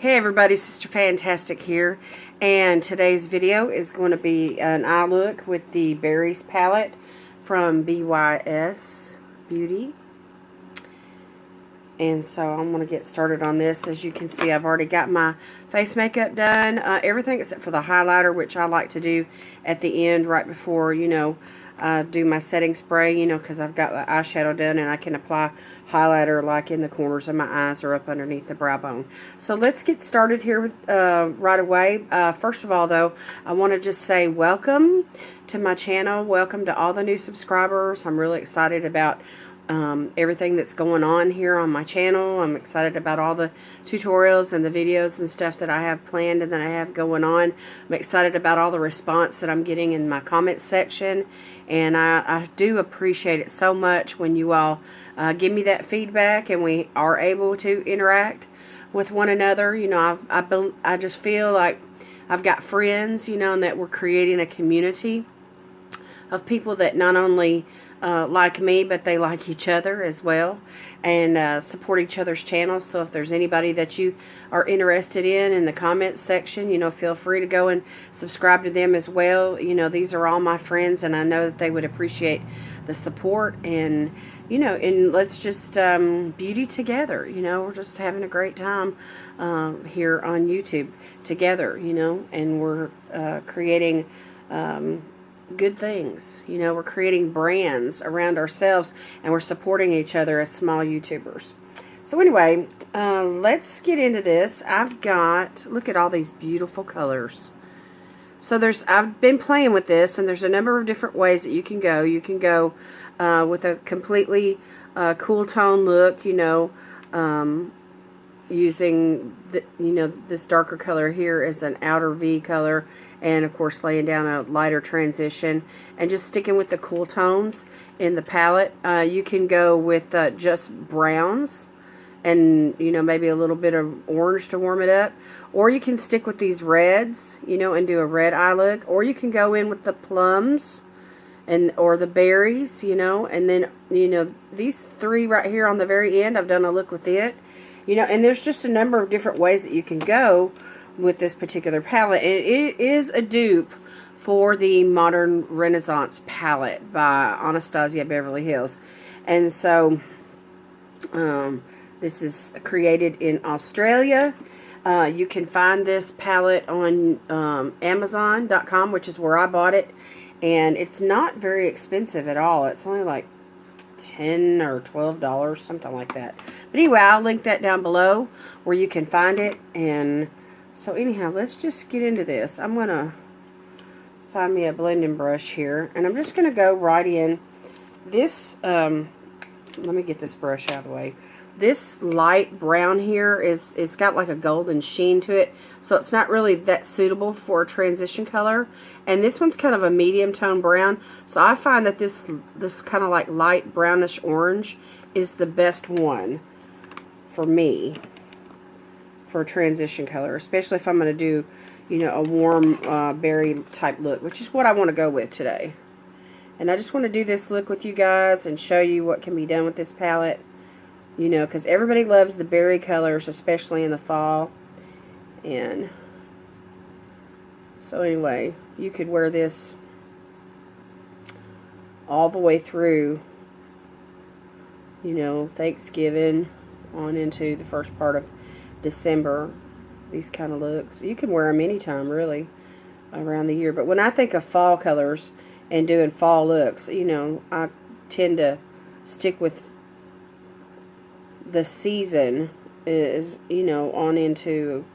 Hey everybody, Sister Fantastic here, and today's video is going to be an eye look with the Berries palette from BYS Beauty. And so I'm going to get started on this. As you can see, I've already got my face makeup done, everything except for the highlighter, which I like to do at the end right before, do my setting spray, because I've got the eyeshadow done and I can apply highlighter like in the corners of my eyes or up underneath the brow bone. So let's get started here with, right away. First of all, though, I want to just say welcome to my channel. Welcome to all the new subscribers. I'm really excited about everything that's going on here on my channel. I'm excited about all the tutorials and the videos and stuff that I have planned and that I have going on. I'm excited about all the response that I'm getting in my comments section, and I do appreciate it so much when you all give me that feedback and we are able to interact with one another. I just feel like I've got friends, and that we're creating a community of people that not only like me, but they like each other as well, and support each other's channels. So if there's anybody that you are interested in the comments section, feel free to go and subscribe to them as well. These are all my friends, and I know that they would appreciate the support, and and let's just beauty together. We're just having a great time here on YouTube together, and we're creating good things. We're creating brands around ourselves, and we're supporting each other as small YouTubers. So anyway, let's get into this. Look at all these beautiful colors. So I've been playing with this, and there's a number of different ways that you can go. You can go with a completely cool tone look, using this darker color here as an outer V color, and of course laying down a lighter transition and just sticking with the cool tones in the palette. You can go with just browns and maybe a little bit of orange to warm it up, or you can stick with these reds, and do a red eye look, or you can go in with the plums or the berries, and then these three right here on the very end, I've done a look with it. And there's just a number of different ways that you can go with this particular palette. And it is a dupe for the Modern Renaissance Palette by Anastasia Beverly Hills. And so this is created in Australia. You can find this palette on Amazon.com, which is where I bought it. And it's not very expensive at all. It's only like $10 or $12, something like that. But anyway, I'll link that down below where you can find it. And so anyhow, let's just get into this. I'm going to find me a blending brush here, and I'm just going to go right in. This, let me get this brush out of the way. This light brown here it's got like a golden sheen to it, so it's not really that suitable for a transition color. And this one's kind of a medium tone brown, so I find that this kind of like light brownish orange is the best one for me for a transition color, especially if I'm going to do a warm berry type look, which is what I want to go with today. And I just want to do this look with you guys and show you what can be done with this palette. Because everybody loves the berry colors, especially in the fall. And so anyway, you could wear this all the way through, Thanksgiving on into the first part of December. These kind of looks. You can wear them anytime, really, around the year. But when I think of fall colors and doing fall looks, I tend to stick with the season is, on into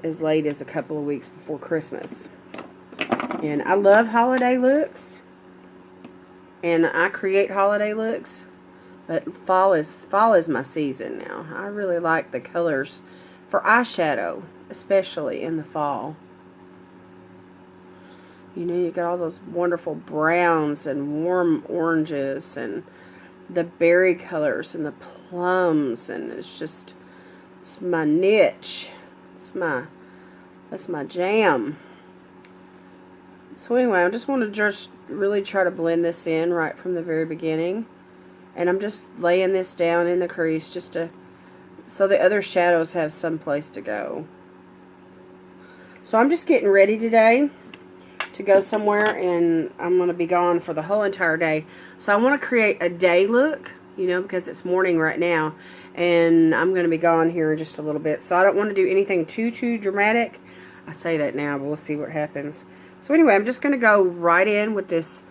as late as a couple of weeks before Christmas. And I love holiday looks, and I create holiday looks, but fall is my season now. I really like the colors for eyeshadow, especially in the fall. You got all those wonderful browns and warm oranges and the berry colors and the plums, and it's my niche. That's my jam. So anyway, I just want to just really try to blend this in right from the very beginning, and I'm just laying this down in the crease just to so the other shadows have some place to go. So I'm just getting ready today to go somewhere, and I'm going to be gone for the whole entire day. So I want to create a day look, you know, because it's morning right now, and I'm going to be gone here in just a little bit. So I don't want to do anything too dramatic. I say that now, but we'll see what happens. So anyway, I'm just going to go right in with this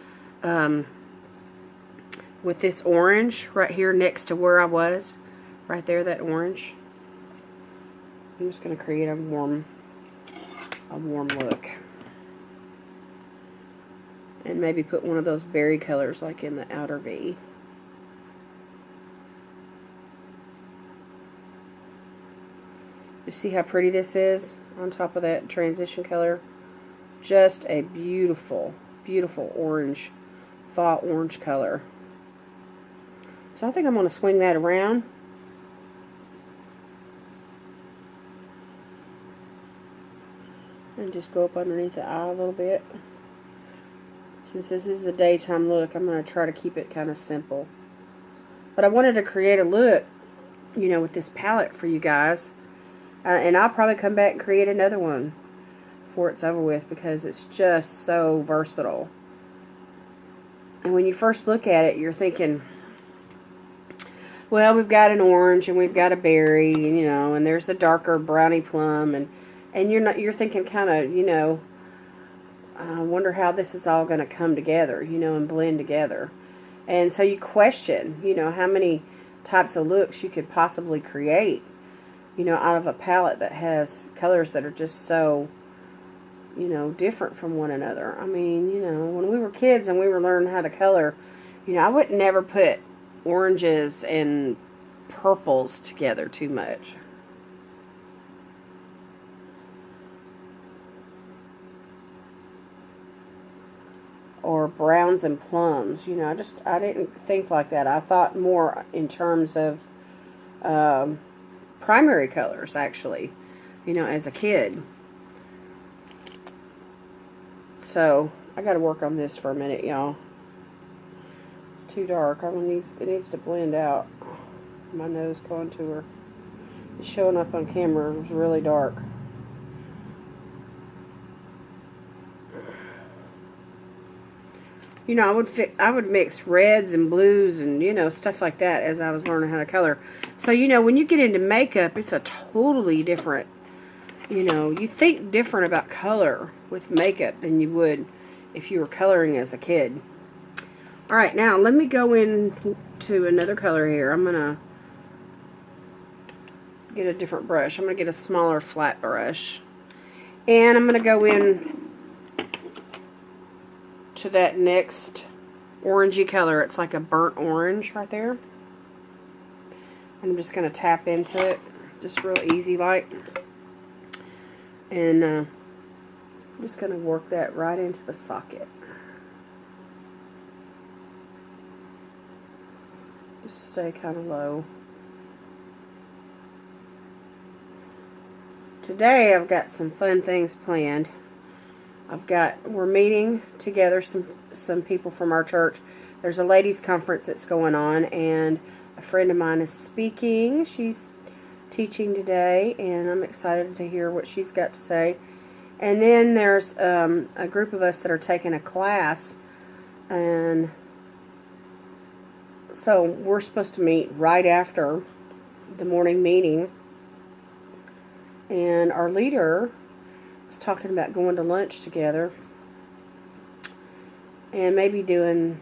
orange right here next to where I was. Right there, that orange. I'm just going to create a warm look. And maybe put one of those berry colors like in the outer V. You see how pretty this is on top of that transition color? Just a beautiful, beautiful orange, fall orange color. So I think I'm going to swing that around. And just go up underneath the eye a little bit. Since this is a daytime look, I'm going to try to keep it kind of simple. But I wanted to create a look, you know, with this palette for you guys. And I'll probably come back and create another one before it's over with, because it's just so versatile. And when you first look at it, you're thinking, well, we've got an orange and we've got a berry, you know, and there's a darker brownie plum, and you're thinking kind of, you know, I wonder how this is all going to come together, you know, and blend together. And so you question, you know, how many types of looks you could possibly create, you know, out of a palette that has colors that are just so, you know, different from one another. I mean, you know, when we were kids and we were learning how to color, you know, I would never put oranges and purples together too much. Or browns and plums, you know, I didn't think like that. I thought more in terms of primary colors, actually, you know, as a kid. So I got to work on this for a minute, y'all. It's too dark. It needs to blend out. My nose contour is showing up on camera. It was really dark. You know, I would mix reds and blues and, you know, stuff like that as I was learning how to color. So, you know, when you get into makeup, it's a totally different, you know, you think different about color with makeup than you would if you were coloring as a kid. All right, now let me go into another color here. I'm going to get a different brush. I'm going to get a smaller flat brush. And I'm going to go in to that next orangey color. It's like a burnt orange right there. I'm just going to tap into it, just real easy like. And I'm just going to work that right into the socket. Just stay kind of low. Today I've got some fun things planned. We're meeting together some people from our church. There's a ladies' conference that's going on, and a friend of mine is speaking. She's teaching today, and I'm excited to hear what she's got to say. And then there's a group of us that are taking a class, and so we're supposed to meet right after the morning meeting. And our leader was talking about going to lunch together and maybe doing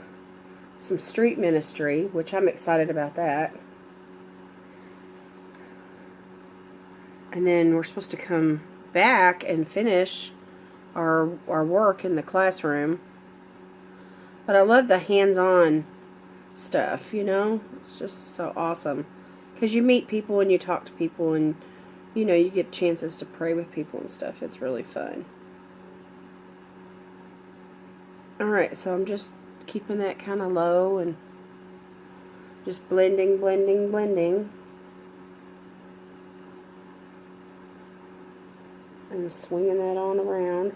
some street ministry, which I'm excited about that. And then we're supposed to come back and finish our work in the classroom. But I love the hands-on stuff, you know? It's just so awesome. Because you meet people and you talk to people, and you know, you get chances to pray with people and stuff. It's really fun. Alright, so I'm just keeping that kind of low and just blending, blending, blending. And swinging that on around.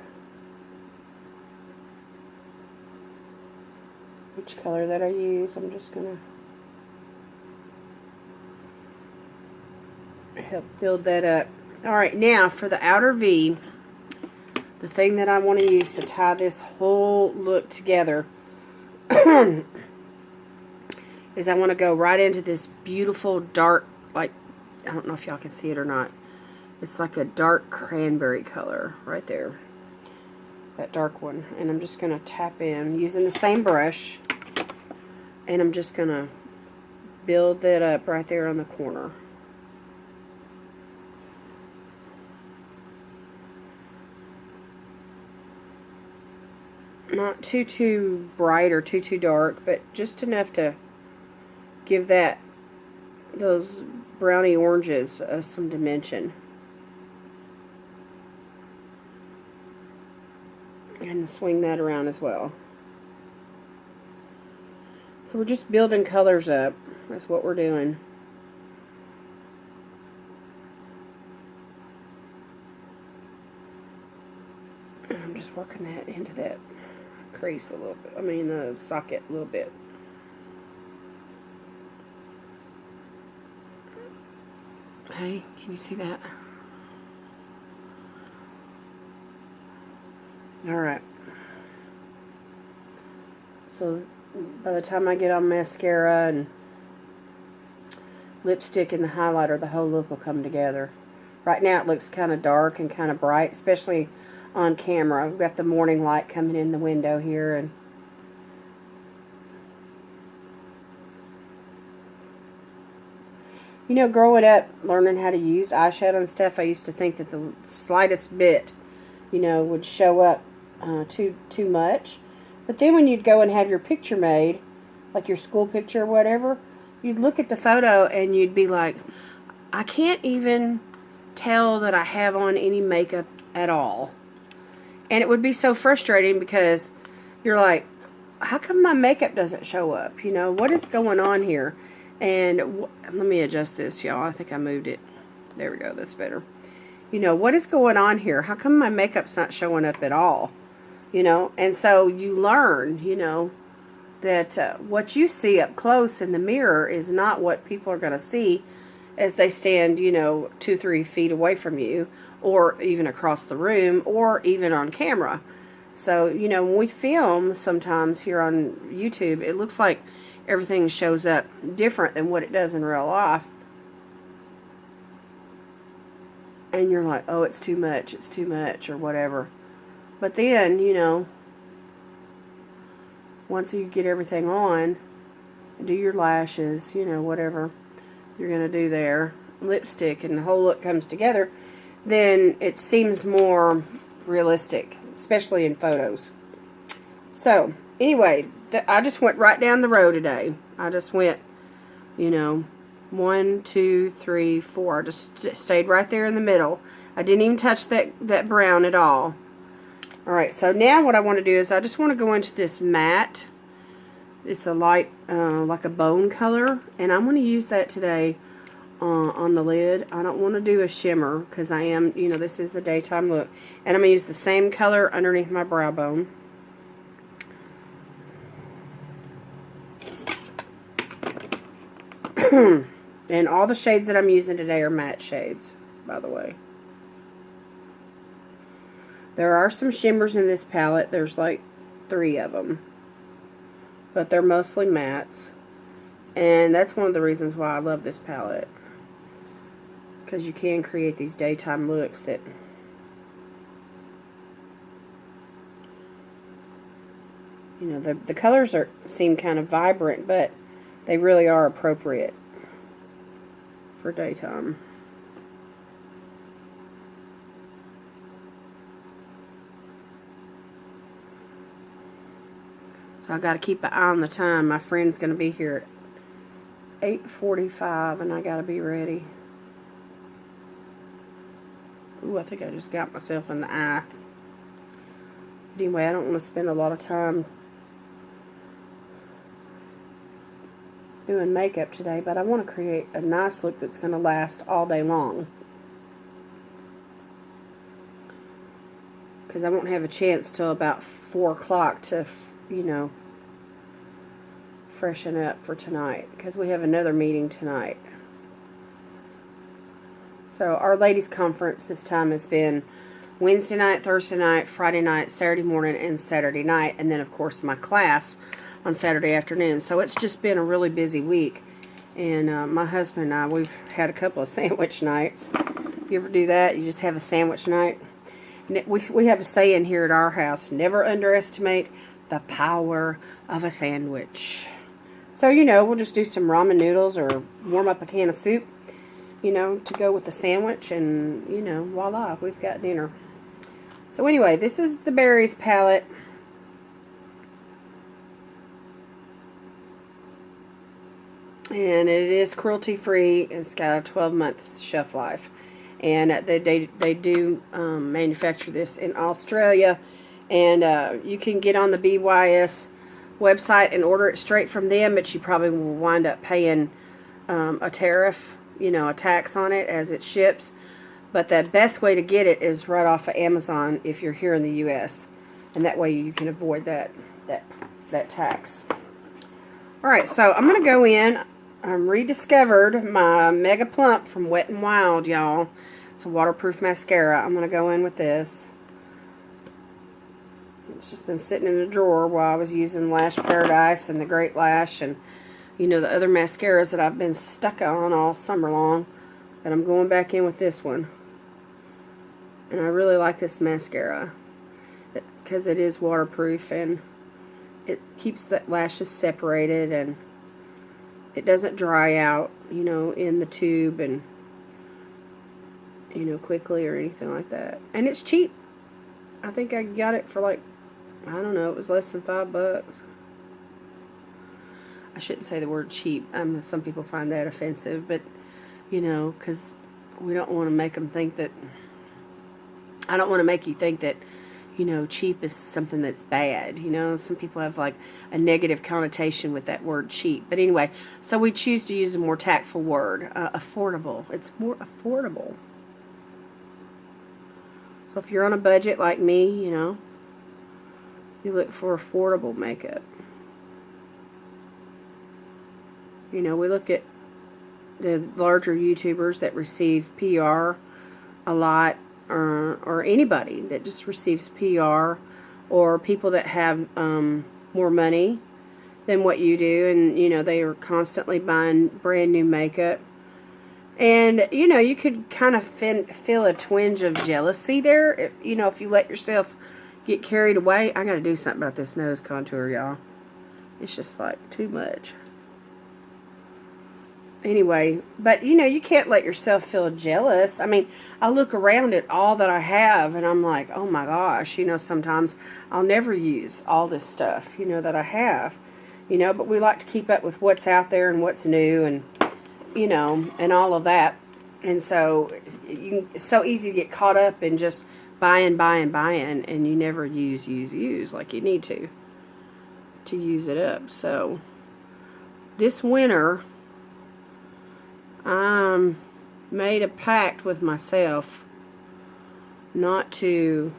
Which color that I use, I'm just going to help build that up. Alright, now for the outer V, the thing that I want to use to tie this whole look together is I want to go right into this beautiful dark, like, I don't know if y'all can see it or not. It's like a dark cranberry color right there. That dark one. And I'm just going to tap in using the same brush. And I'm just going to build that up right there on the corner. Not too bright or too dark, but just enough to give those brownie oranges some dimension. And swing that around as well. So we're just building colors up. That's what we're doing. And I'm just working that into that crease a little bit. I mean the socket a little bit. Okay, can you see that? Alright. So by the time I get on mascara and lipstick and the highlighter, the whole look will come together. Right now it looks kind of dark and kind of bright, especially on camera. We've got the morning light coming in the window here, and you know, growing up, learning how to use eyeshadow and stuff, I used to think that the slightest bit, you know, would show up too much. But then when you'd go and have your picture made, like your school picture or whatever, you'd look at the photo and you'd be like, I can't even tell that I have on any makeup at all. And it would be so frustrating because you're like, how come my makeup doesn't show up? You know, what is going on here? And let me adjust this, y'all. I think I moved it. There we go. That's better. You know, what is going on here? How come my makeup's not showing up at all? You know, and so you learn, you know, that what you see up close in the mirror is not what people are going to see as they stand, you know, 2-3 feet away from you, or even across the room, or even on camera. So, you know, when we film sometimes here on YouTube, it looks like everything shows up different than what it does in real life. And you're like, oh, it's too much, or whatever. But then, you know, once you get everything on, do your lashes, you know, whatever you're going to do there, lipstick, and the whole look comes together, then it seems more realistic, especially in photos. So, anyway, I just went right down the row today. I just went, you know, 1, 2, 3, 4. I just stayed right there in the middle. I didn't even touch that brown at all. Alright, so now what I want to do is I just want to go into this matte. It's a light, like a bone color. And I'm going to use that today on the lid. I don't want to do a shimmer because I am, you know, this is a daytime look. And I'm going to use the same color underneath my brow bone. And all the shades that I'm using today are matte shades, by the way. There are some shimmers in this palette. There's like 3 of them. But they're mostly mattes. And that's one of the reasons why I love this palette. It's because you can create these daytime looks that... You know, the colors seem kind of vibrant, but they really are appropriate for daytime. So I got to keep an eye on the time. My friend's going to be here at 8:45 and I got to be ready. Ooh, I think I just got myself in the eye. Anyway, I don't want to spend a lot of time doing makeup today, but I want to create a nice look that's going to last all day long. Because I won't have a chance till about 4 o'clock to, you know, freshen up for tonight. Because we have another meeting tonight. So our ladies' conference this time has been Wednesday night, Thursday night, Friday night, Saturday morning, and Saturday night. And then, of course, my class on Saturday afternoon. So it's just been a really busy week. And my husband and I, we've had a couple of sandwich nights. You ever do that? You just have a sandwich night? We have a saying here at our house, never underestimate the power of a sandwich. So, you know, we'll just do some ramen noodles or warm up a can of soup, you know, to go with the sandwich. And, you know, voila, we've got dinner. So anyway, this is the Berries palette. And it is cruelty-free. It's got a 12-month shelf life. And they do manufacture this in Australia. And you can get on the BYS website and order it straight from them, but you probably will wind up paying a tariff, you know, a tax on it as it ships. But the best way to get it is right off of Amazon if you're here in the U.S. And that way you can avoid that tax. Alright, so I'm going to go in. I rediscovered my Mega Plump from Wet n Wild, y'all. It's a waterproof mascara. I'm going to go in with this. It's just been sitting in a drawer while I was using Lash Paradise and the Great Lash and, you know, the other mascaras that I've been stuck on all summer long. But I'm going back in with this one. And I really like this mascara because it is waterproof and it keeps the lashes separated and it doesn't dry out, you know, in the tube and, you know, quickly or anything like that. And it's cheap. I think I got it for like, I don't know, it was less than $5. I shouldn't say the word cheap. Some people find that offensive, but, you know, because we don't want to make them think that, I don't want to make you think that, you know, cheap is something that's bad. You know, some people have like a negative connotation with that word cheap. But anyway, so we choose to use a more tactful word. Affordable. It's more affordable. So if you're on a budget like me, you know, you look for affordable makeup. You know, we look at the larger YouTubers that receive PR a lot. Or anybody that just receives PR, or people that have more money than what you do, and you know they are constantly buying brand new makeup, and you know you could kind of feel a twinge of jealousy there, you know, if you let yourself get carried away. I got to do something about this nose contour, y'all. It's just like too much. Anyway, but you know, you can't let yourself feel jealous. I mean, I look around at all that I have and I'm like, oh my gosh, you know, sometimes I'll never use all this stuff, you know, that I have, you know, but we like to keep up with what's out there and what's new and, you know, and all of that. And so it's so easy to get caught up in just buying, and you never use like you need to use it up. So this winter, I made a pact with myself not to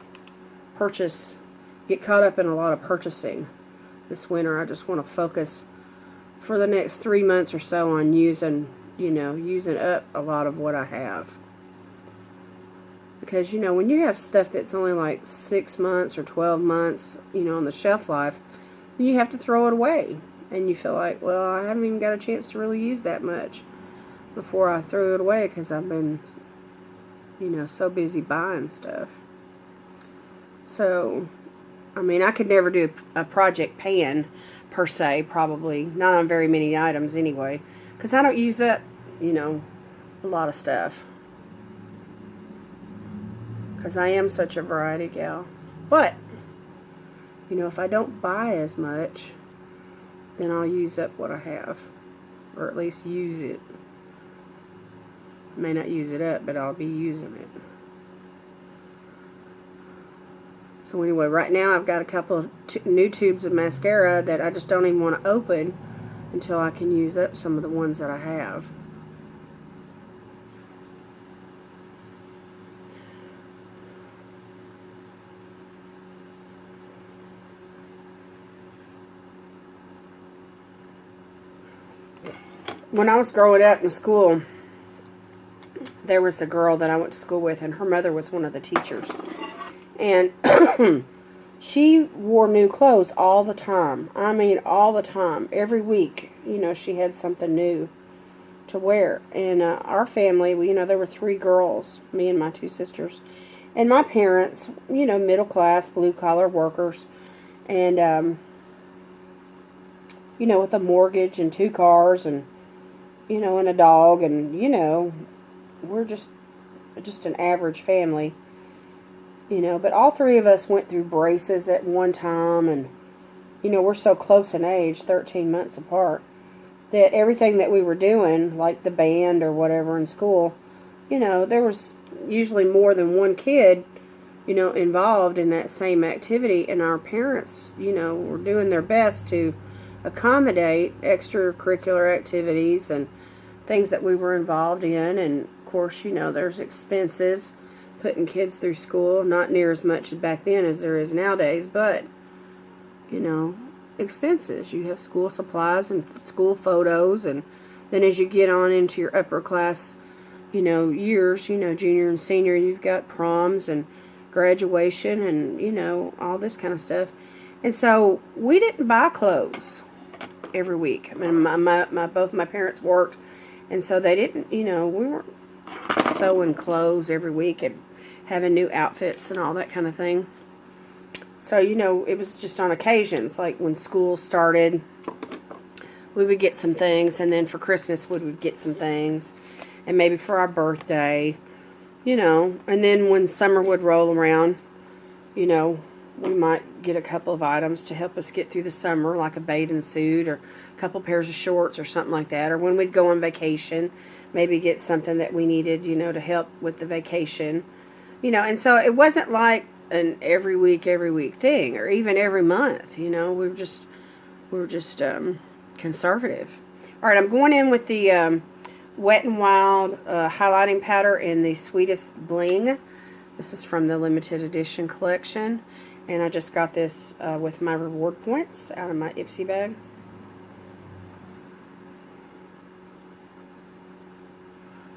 get caught up in a lot of purchasing this winter. I just want to focus for the next 3 months or so on using up a lot of what I have. Because, you know, when you have stuff that's only like 6 months or 12 months, you know, on the shelf life, you have to throw it away. And you feel like, well, I haven't even got a chance to really use that much before I throw it away because I've been, you know, so busy buying stuff. So, I mean, I could never do a project pan per se, probably. Not on very many items anyway. Because I don't use up, you know, a lot of stuff. Because I am such a variety gal. But, you know, if I don't buy as much, then I'll use up what I have. Or at least use it. May not use it up, but I'll be using it. So anyway, right now I've got a couple of new tubes of mascara that I just don't even want to open until I can use up some of the ones that I have. When I was growing up in school, there was a girl that I went to school with, and her mother was one of the teachers. And she wore new clothes all the time. I mean, all the time. Every week, you know, she had something new to wear. And our family, you know, there were 3 girls, me and my 2 sisters. And my parents, you know, middle class, blue collar workers. And, you know, with a mortgage and 2 cars and, you know, and a dog. And, you know, we're just an average family. You know, but all 3 of us went through braces at one time, and, you know, we're so close in age, 13 months apart, that everything that we were doing, like the band or whatever in school, you know, there was usually more than one kid, you know, involved in that same activity, and our parents, you know, were doing their best to accommodate extracurricular activities and things that we were involved in, and, of course, you know, there's expenses putting kids through school, not near as much back then as there is nowadays, but, you know, expenses. You have school supplies and school photos, and then as you get on into your upper class, you know, years, you know, junior and senior, you've got proms and graduation and, you know, all this kind of stuff. And so we didn't buy clothes every week. I mean, both my parents worked, and so they didn't, you know, we weren't sewing clothes every week and having new outfits and all that kind of thing. So, you know, it was just on occasions, like when school started, we would get some things, and then for Christmas we would get some things, and maybe for our birthday, you know, and then when summer would roll around, you know, we might get a couple of items to help us get through the summer, like a bathing suit or a couple pairs of shorts or something like that. Or when we'd go on vacation, maybe get something that we needed, you know, to help with the vacation. You know, and so it wasn't like an every week thing, or even every month, you know. We were just conservative. All right, I'm going in with the Wet n Wild highlighting powder in the Sweetest Bling. This is from the limited edition collection, and I just got this with my reward points out of my Ipsy bag.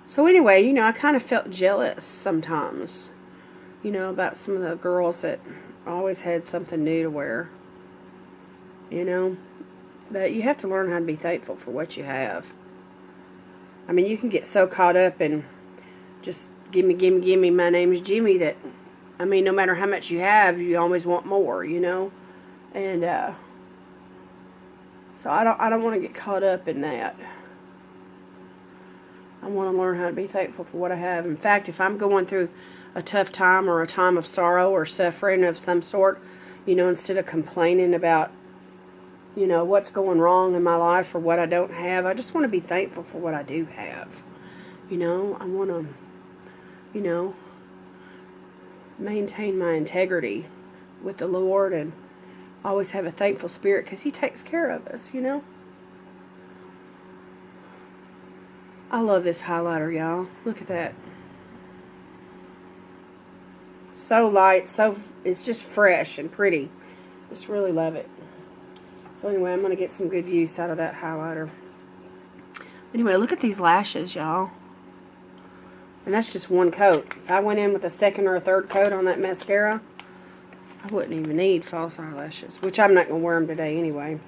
So anyway, you know, I kind of felt jealous sometimes, you know, about some of the girls that always had something new to wear, you know. But you have to learn how to be thankful for what you have. I mean, you can get so caught up in just gimme, my name's Jimmy, that, I mean, no matter how much you have, you always want more, you know. And so I don't want to get caught up in that. I want to learn how to be thankful for what I have. In fact, if I'm going through a tough time or a time of sorrow or suffering of some sort, you know, instead of complaining about, you know, what's going wrong in my life or what I don't have, I just want to be thankful for what I do have. You know, I want to, you know, maintain my integrity with the Lord and always have a thankful spirit, because He takes care of us, you know. I love this highlighter, y'all. Look at that. So light, it's just fresh and pretty. Just really love it. So anyway, I'm going to get some good use out of that highlighter. Anyway, look at these lashes, y'all. And that's just one coat. If I went in with a second or a third coat on that mascara, I wouldn't even need false eyelashes, which I'm not going to wear them today anyway.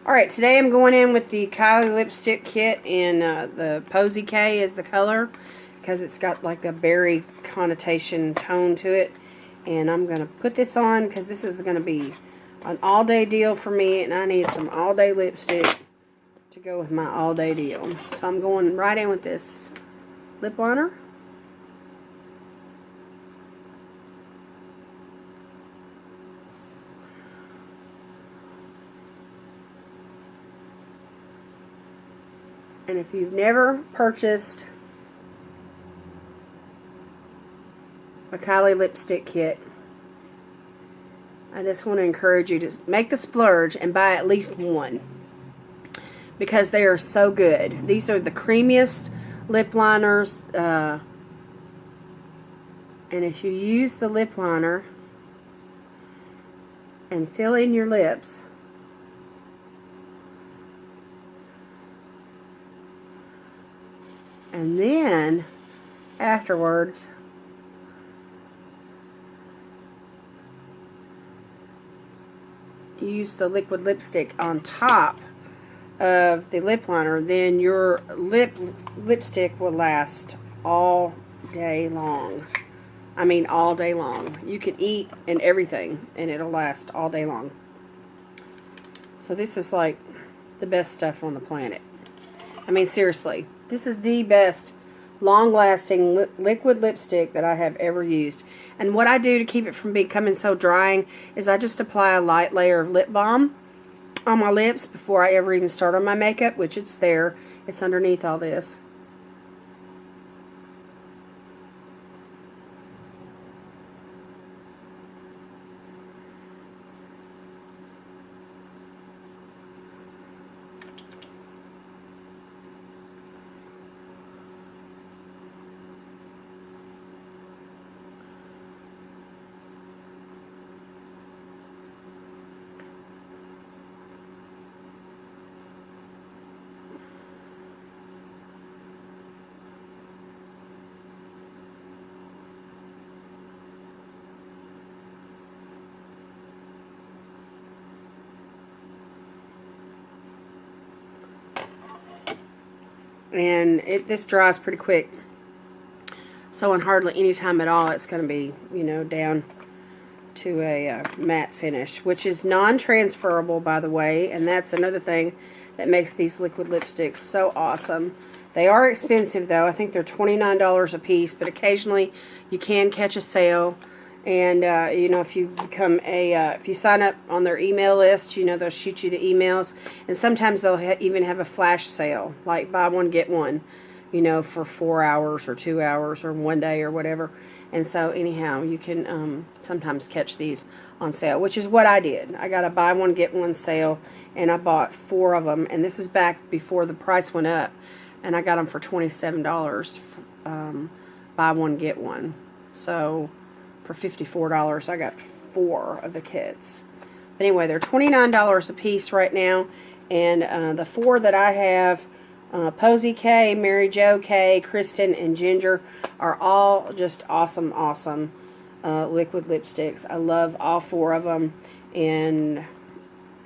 Alright, today I'm going in with the Kylie lipstick kit in the Posy K is the color, because it's got like a berry connotation tone to it. And I'm going to put this on because this is going to be an all-day deal for me, and I need some all-day lipstick to go with my all-day deal. So I'm going right in with this lip liner. And if you've never purchased a Kylie lipstick kit, I just want to encourage you to make the splurge and buy at least one, because they are so good. These are the creamiest lip liners, and if you use the lip liner and fill in your lips, and then afterwards. Use the liquid lipstick on top of the lip liner, then your lipstick will last all day long. I mean all day long. You can eat and everything and it'll last all day long. So this is like the best stuff on the planet. I mean seriously, this is the best long-lasting liquid lipstick that I have ever used. And what I do to keep it from becoming so drying is I just apply a light layer of lip balm on my lips before I ever even start on my makeup, which it's there. It's underneath all this. And this dries pretty quick. So in hardly any time at all, it's going to be, you know, down to a matte finish, which is non-transferable, by the way. And that's another thing that makes these liquid lipsticks so awesome. They are expensive, though. I think they're $29 a piece, but occasionally you can catch a sale. And, you know, if you become if you sign up on their email list, you know, they'll shoot you the emails. And sometimes they'll even have a flash sale, like buy one, get one, you know, for 4 hours or 2 hours or 1 day or whatever. And so, anyhow, you can sometimes catch these on sale, which is what I did. I got a buy one, get one sale, and I bought 4 of them. And this is back before the price went up. And I got them for $27, buy one, get one. So for $54, I got 4 of the kits. But anyway, they're $29 a piece right now. And the 4 that I have, Posy K, Mary Jo K, Kristen, and Ginger, are all just awesome, awesome liquid lipsticks. I love all 4 of them. And,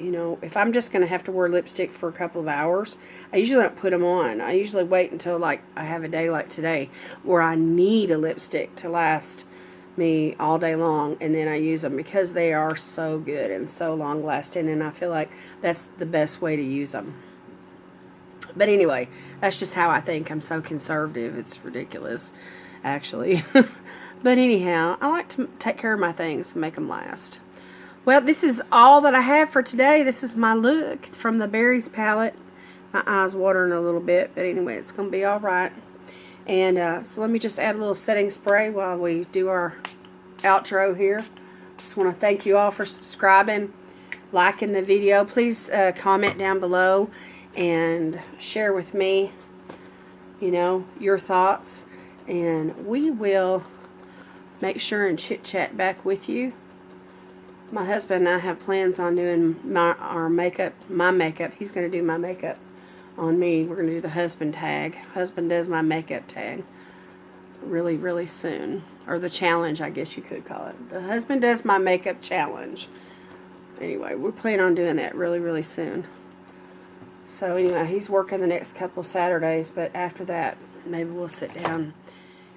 you know, if I'm just going to have to wear lipstick for a couple of hours, I usually don't put them on. I usually wait until, like, I have a day like today where I need a lipstick to last me all day long, and then I use them because they are so good and so long lasting, and I feel like that's the best way to use them. But anyway, that's just how I think. I'm so conservative, it's ridiculous, actually. But anyhow, I like to take care of my things and make them last. Well, this is all that I have for today. This is my look from the Berries palette. My eyes watering a little bit, but anyway, it's going to be all right. And so let me just add a little setting spray while we do our outro here. Just want to thank you all for subscribing, liking the video. Please comment down below and share with me, you know, your thoughts. And we will make sure and chit-chat back with you. My husband and I have plans on doing my makeup. He's going to do my makeup on me. We're going to do the husband tag. Husband does my makeup tag really, really soon. Or the challenge, I guess you could call it. The husband does my makeup challenge. Anyway, we're planning on doing that really, really soon. So anyway, he's working the next couple Saturdays, but after that, maybe we'll sit down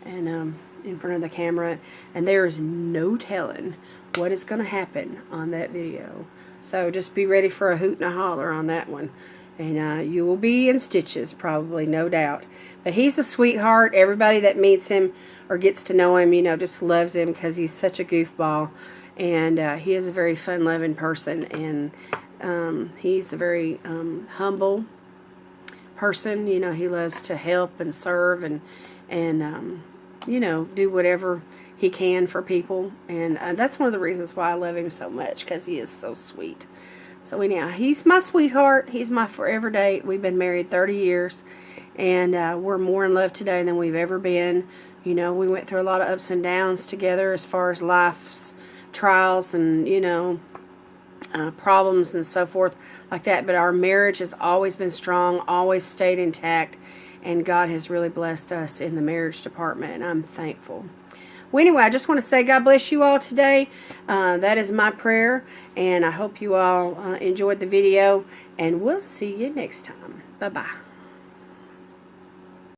and in front of the camera, and there's no telling what is going to happen on that video. So just be ready for a hoot and a holler on that one. And you will be in stitches, probably, no doubt. But he's a sweetheart. Everybody that meets him or gets to know him, you know, just loves him because he's such a goofball. And he is a very fun-loving person. And he's a very humble person. You know, he loves to help and serve and you know, do whatever he can for people. And that's one of the reasons why I love him so much, because he is so sweet. So anyhow, he's my sweetheart. He's my forever date. We've been married 30 years, and we're more in love today than we've ever been. You know, we went through a lot of ups and downs together as far as life's trials and, you know, problems and so forth like that. But our marriage has always been strong, always stayed intact, and God has really blessed us in the marriage department, and I'm thankful. Well, anyway, I just want to say God bless you all today. That is my prayer, and I hope you all enjoyed the video, and we'll see you next time. Bye-bye.